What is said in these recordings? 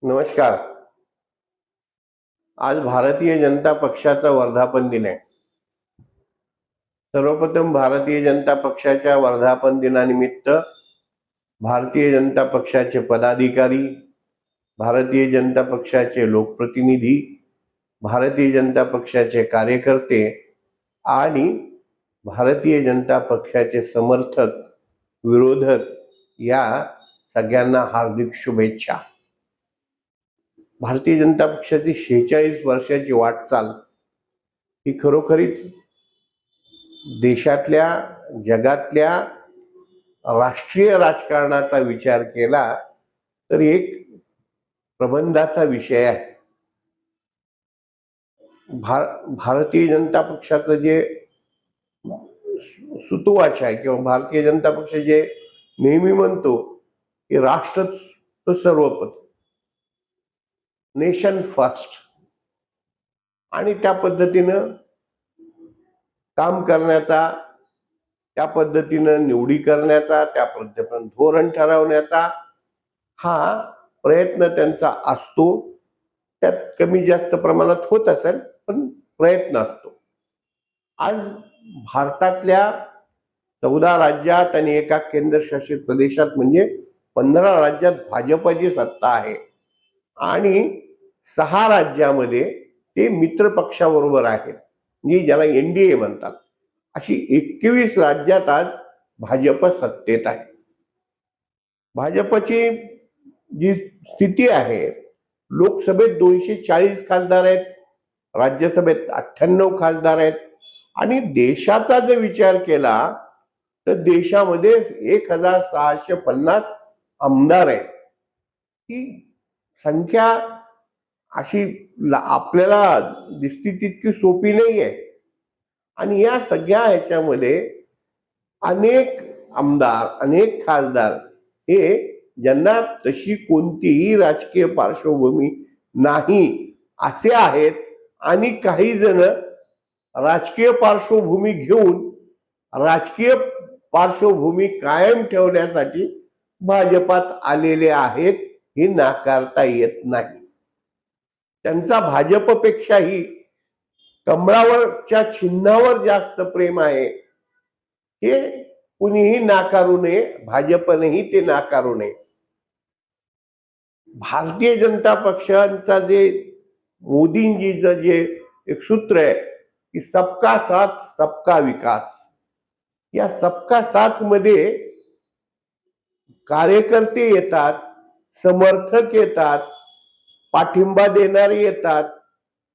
नमस्कार. आज भारतीय जनता पक्षाचा वर्धापन दिन आहे. सर्वप्रथम भारतीय जनता पक्षाच्या वर्धापन दिनानिमित्त भारतीय जनता पक्षाचे पदाधिकारी, भारतीय जनता पक्षाचे लोकप्रतिनिधी, भारतीय जनता पक्षाचे कार्यकर्ते आणि भारतीय जनता पक्षाचे समर्थक, विरोधक या सगळ्यांना हार्दिक शुभेच्छा. भारतीय जनता पक्षाची 46 वर्षाची वाटचाल ही खरोखरीच देशातल्या, जगातल्या राष्ट्रीय राजकारणाचा विचार केला तर एक प्रबंधाचा विषय आहे. भारतीय जनता पक्षाचं जे सुतोवाच आहे किंवा भारतीय जनता पक्ष जे नेहमी म्हणतो की राष्ट्र सर्वप्रथम, नेशन फर्स्ट, आणि त्या पद्धतीनं काम करण्याचा, त्या पद्धतीनं निवडी करण्याचा, त्या पद्धतीनं धोरण ठरवण्याचा हा प्रयत्न त्यांचा असतो. त्यात कमी जास्त प्रमाणात होत असेल, पण प्रयत्न असतो. आज भारतातल्या 14 राज्यात आणि एका केंद्रशासित प्रदेशात म्हणजे 15 राज्यात भाजपची सत्ता आहे आणि 6 राज्यामध्ये ते मित्र पक्षाबरोबर आहेत, म्हणजे ज्याला NDA म्हणतात. अशी 21 राज्यात आज भाजप सत्तेत आहे. भाजपची जी स्थिती आहे, लोकसभेत 240 खासदार आहेत, राज्यसभेत 98 खासदार आहेत आणि देशाचा जर विचार केला तर देशामध्ये 1650 आमदार आहेत. ही संख्या अशी आपल्याला दिसती तितकी सोपी नाही आहे. आणि या सगळ्या ह्याच्यामध्ये अनेक आमदार, अनेक खासदार हे ज्यांना तशी कोणतीही राजकीय पार्श्वभूमी नाही असे आहेत आणि काही जण राजकीय पार्श्वभूमी घेऊन राजकीय पार्श्वभूमी कायम ठेवण्यासाठी भाजपात आलेले आहेत, हे नाकारता येत नाही. त्यांचा भाजपपेक्षाही कमळावरच्या चिन्हावर जास्त प्रेम आहे, हे कुणीही नाकारू नये, भाजपनेही ते नाकारू नये. भारतीय जनता पक्षाचा जे मोदींजीचं जे एक सूत्र आहे की सबका साथ सबका विकास, या सबका साथ मध्ये कार्यकर्ते येतात, समर्थक येतात, पाठिंबा देणारे येतात,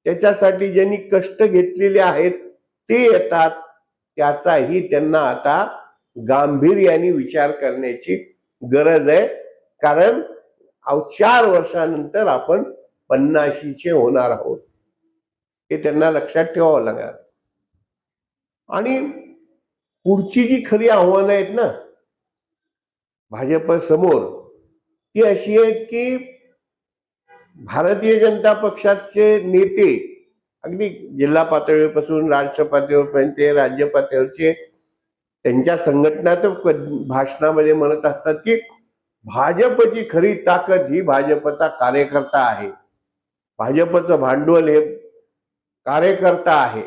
त्याच्यासाठी ज्यांनी कष्ट घेतलेले आहेत ते येतात. त्याचाही त्यांना आता गांभीर्याने विचार करण्याची गरज आहे, कारण 4 वर्षानंतर आपण 50चे होणार आहोत, हे त्यांना लक्षात ठेवावं लागणार. आणि पुढची जी खरी आव्हानं आहेत ना भाजप समोर, ती अशी आहेत की भारतीय जनता पक्षाचे नेते अगदी जिल्हा पातळीपासून राष्ट्र पातळीपर्यंत राज्य पातळीवरचे त्यांच्या संघटना तर भाषणामध्ये म्हणत असतात की भाजपची खरी ताकद ही भाजपचा कार्यकर्ता आहे, भाजपचं भांडवल हे कार्यकर्ता आहे.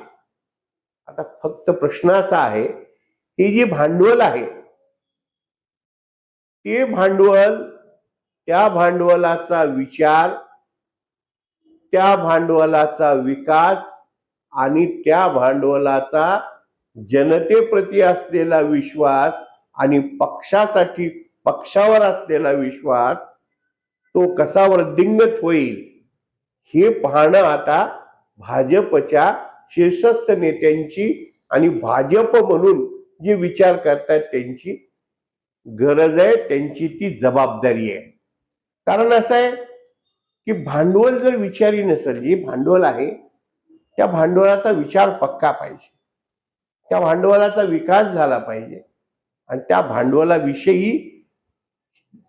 आता फक्त प्रश्न असा आहे की जी भांडवल आहे ते भांडवल, त्या भांडवलाचा विचार, त्या भांडवलाचा विकास आणि त्या भांडवलाचा जनतेप्रती असलेला विश्वास आणि पक्षासाठी पक्षावर असलेला विश्वास तो कसा वृद्धिंगत होईल हे पाहणं आता भाजपच्या शीर्षस्थ नेत्यांची आणि भाजप म्हणून जे विचार करतात त्यांची गरज आहे, त्यांची ती जबाबदारी आहे. कारण असं आहे की भांडवल जर विचारी नसेल, जे भांडवल आहे त्या भांडवलाचा विचार पक्का पाहिजे, त्या भांडवलाचा विकास झाला पाहिजे आणि त्या भांडवलाविषयी,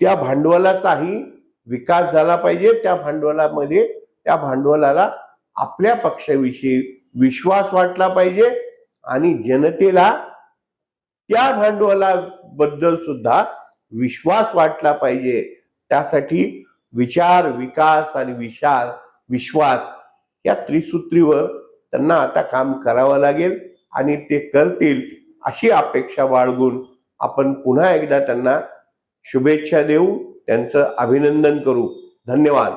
त्या भांडवलाचाही विकास झाला पाहिजे. त्या भांडवलामध्ये, त्या भांडवलाला आपल्या पक्षाविषयी विश्वास वाटला पाहिजे आणि जनतेला त्या भांडवलाबद्दल सुद्धा विश्वास वाटला पाहिजे. त्यासाठी विचार, विकास आणि विश्वास या त्रिसूत्रीवर त्यांना आता काम करावं लागेल आणि ते करतील अशी अपेक्षा बाळगून आपण पुन्हा एकदा त्यांना शुभेच्छा देऊ, त्यांचं अभिनंदन करू. धन्यवाद.